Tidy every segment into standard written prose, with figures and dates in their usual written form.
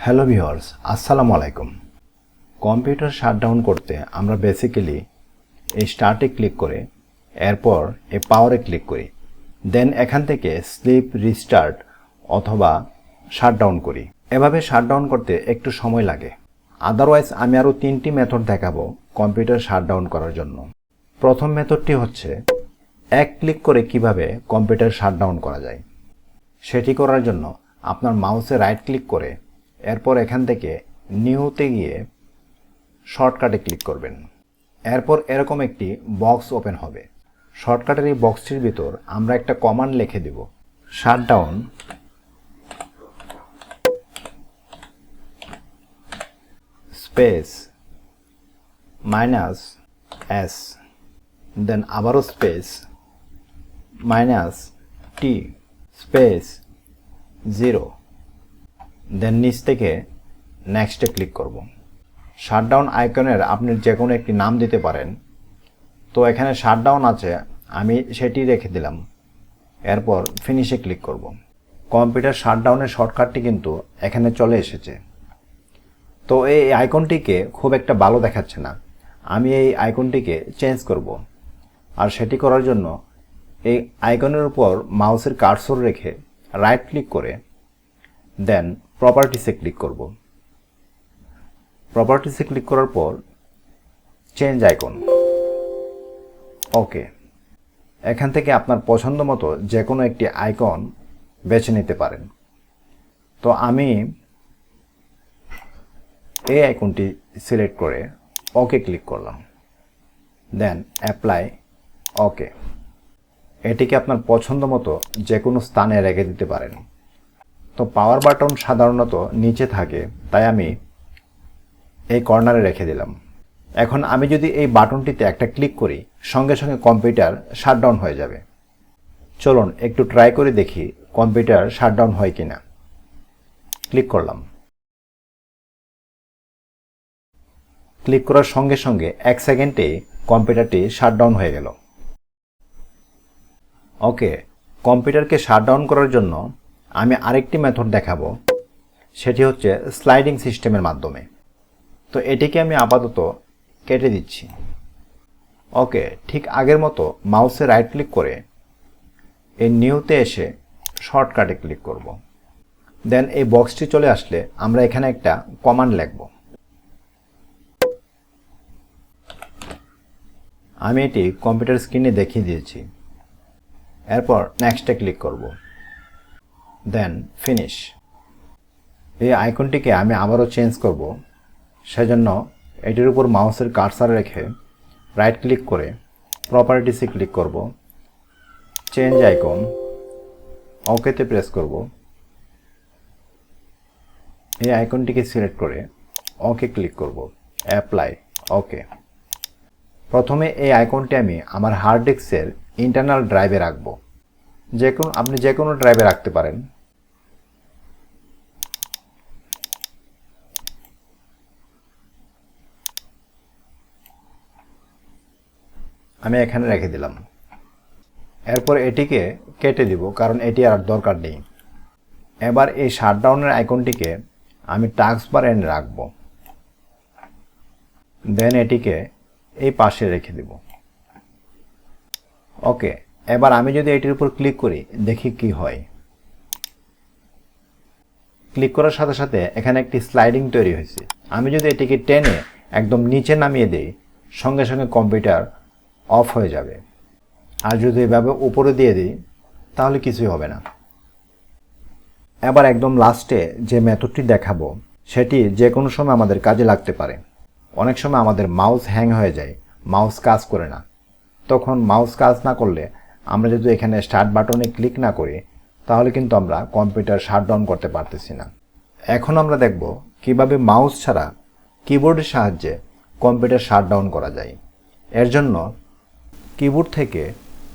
Hello viewers, আসসালামু আলাইকুম। Computer shutdown করতে আমরা বেসিক্যালি এই স্টার্টে ক্লিক করে এরপর এই পাওয়ারে ক্লিক করি, দেন এখান থেকে স্লিপ রিস্টার্ট অথবা শাটডাউন করি। এভাবে শাটডাউন করতে একটু সময় লাগে। আদারওয়াইজ আমি আরও 3টি মেথড দেখাবো কম্পিউটার শাটডাউন করার জন্য। প্রথম মেথডটি হচ্ছে এক ক্লিক করে কিভাবে কম্পিউটার শাটডাউন করা যায়। সেটি করার জন্য আপনার মাউসে রাইট ক্লিক করে এরপর এখান থেকে নিউতে গিয়ে শর্টকাটে ক্লিক করবেন। এরপর এরকম একটি বক্স ওপেন হবে। শর্টকাটের এই বক্সটির ভিতর আমরা একটা কমান্ড লিখে দেব, শাটডাউন স্পেস -s, দেন আবারও স্পেস -t স্পেস 0, দেন নিচ থেকে নেক্সটে ক্লিক করব। শাটডাউন আইকনের আপনি যে কোনো একটি নাম দিতে পারেন। তো এখানে শাটডাউন আছে, আমি সেটি রেখে দিলাম। এরপর ফিনিশে ক্লিক করব। কম্পিউটার শাটডাউনের শর্টকাটটি কিন্তু এখানে চলে এসেছে। তো এই আইকনটিকে খুব একটা ভালো দেখাচ্ছে না, আমি এই আইকনটিকে চেঞ্জ করব। আর সেটি করার জন্য এই আইকনের উপর মাউসের কার্সর রেখে রাইট ক্লিক করে দেন প্রপার্টিসে ক্লিক করব। প্রপার্টিসে ক্লিক করার পর চেঞ্জ আইকন, ওকে। এখান থেকে আপনার পছন্দ মতো যে কোনো একটি আইকন বেছে নিতে পারেন। তো আমি এই আইকনটি সিলেক্ট করে ওকে ক্লিক করলাম, দেন অ্যাপ্লাই, ওকে। এটিকে আপনার পছন্দ মতো যে কোনো স্থানে রেখে দিতে পারেন। তো পাওয়ার বাটন সাধারণত নিচে থাকে, তাই আমি এই কর্নারে রেখে দিলাম। এখন আমি যদি এই বাটনটিতে একটা ক্লিক করি, সঙ্গে সঙ্গে কম্পিউটার শাটডাউন হয়ে যাবে। চলুন একটু ট্রাই করে দেখি কম্পিউটার শাটডাউন হয় কিনা। ক্লিক করলাম। ক্লিক করার সঙ্গে সঙ্গে 1 সেকেন্ডে কম্পিউটারটি শাটডাউন হয়ে গেল। ওকে, কম্পিউটারকে শাটডাউন করার জন্য আমি আরেকটি মেথড দেখাবো, সেটি হচ্ছে স্লাইডিং সিস্টেমের মাধ্যমে। তো এটিকে আমি আপাতত কেটে দিচ্ছি। ওকে, ঠিক আগের মতো মাউসে রাইট ক্লিক করে এই নিউতে এসে শর্টকাটে ক্লিক করব। দেন এই বক্সটি চলে আসলে আমরা এখানে একটা কমান্ড লিখব। আমি এটি কম্পিউটার স্ক্রিনে দেখিয়ে দিয়েছি। এরপর নেক্সটে ক্লিক করব, দেন ফিনিশ। এই আইকনটিকে আমি আবারও চেঞ্জ করব, সেজন্য এটির উপর মাউসের কার্সার রেখে রাইট ক্লিক করে প্রপার্টিসে ক্লিক করব, চেঞ্জ আইকন, ওকেতে প্রেস করব। এই আইকনটিকে সিলেক্ট করে ওকে ক্লিক করব, অ্যাপ্লাই, ওকে। প্রথমে এই আইকনটি আমি আমার হার্ড ডিস্কের ইন্টারনাল ড্রাইভে রাখব। আপনি যে কোনো ড্রাইভে রাখতে পারেন। আমি এখানে রেখে দিলাম। এরপর এটিকে কেটে দিব, কারণ এটি আর দরকার নেই। এবার এই শাটডাউনের আইকনটিকে আমি টাস্ক বার এন্ড রাখব, দেন এটিকে এই পাশে রেখে দিব। ওকে, এবার আমি যদি এটির উপর ক্লিক করি, দেখি কি হয়। ক্লিক করার সাথে সাথে এখানে একটি স্লাইডিং তৈরি হয়েছে। আমি যদি এটিকে টেনে একদম নিচে নামিয়ে দিই, সঙ্গে সঙ্গে কম্পিউটার অফ হয়ে যাবে। আর যদি এভাবে উপরে দিয়ে দিই, তাহলে কিছুই হবে না। এবার একদম লাস্টে যে মেথডটি দেখাবো, সেটি যে কোনো সময় আমাদের কাজে লাগতে পারে। অনেক সময় আমাদের মাউস হ্যাং হয়ে যায়, মাউস কাজ করে না। তখন মাউস কাজ না করলে আমরা যদি এখানে স্টার্ট বাটনে ক্লিক না করি, তাহলে কিন্তু আমরা কম্পিউটার শাটডাউন করতে পারতেছি না। এখন আমরা দেখব কিভাবে মাউস ছাড়া কিবোর্ডের সাহায্যে কম্পিউটার শাটডাউন করা যায়। এর জন্য কিবোর্ড থেকে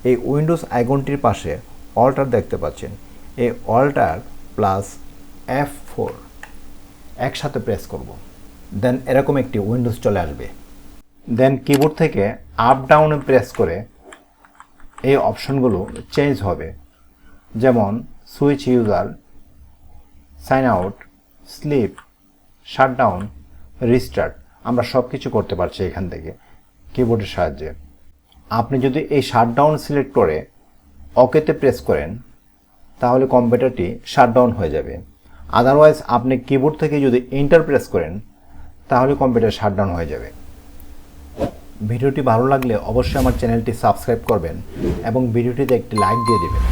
এই উইন্ডোজ আইকনটির পাশে অল্টার দেখতে পাচ্ছেন, এই অল্টার প্লাস F4 একসাথে প্রেস করব। দেন এরকম একটি উইন্ডোজ চলে আসবে। দেন কিবোর্ড থেকে আপ ডাউনে প্রেস করে এই অপশনগুলো চেঞ্জ হবে, যেমন switch user, sign out, sleep, shutdown, restart আমরা সব কিছু করতে পারছি এখান থেকে কিবোর্ডের সাহায্যে। আপনি যদি এই শাটডাউন সিলেক্ট করে ওকেতে প্রেস করেন তাহলে কম্পিউটারটি শাটডাউন হয়ে যাবে। আদারওয়াইজ আপনি কিবোর্ড থেকে যদি এন্টার প্রেস করেন তাহলে কম্পিউটার শাটডাউন হয়ে যাবে। ভিডিওটি ভালো লাগলে অবশ্যই আমার চ্যানেলটি সাবস্ক্রাইব করবেন এবং ভিডিওটিতে একটি লাইক দিয়ে দেবেন।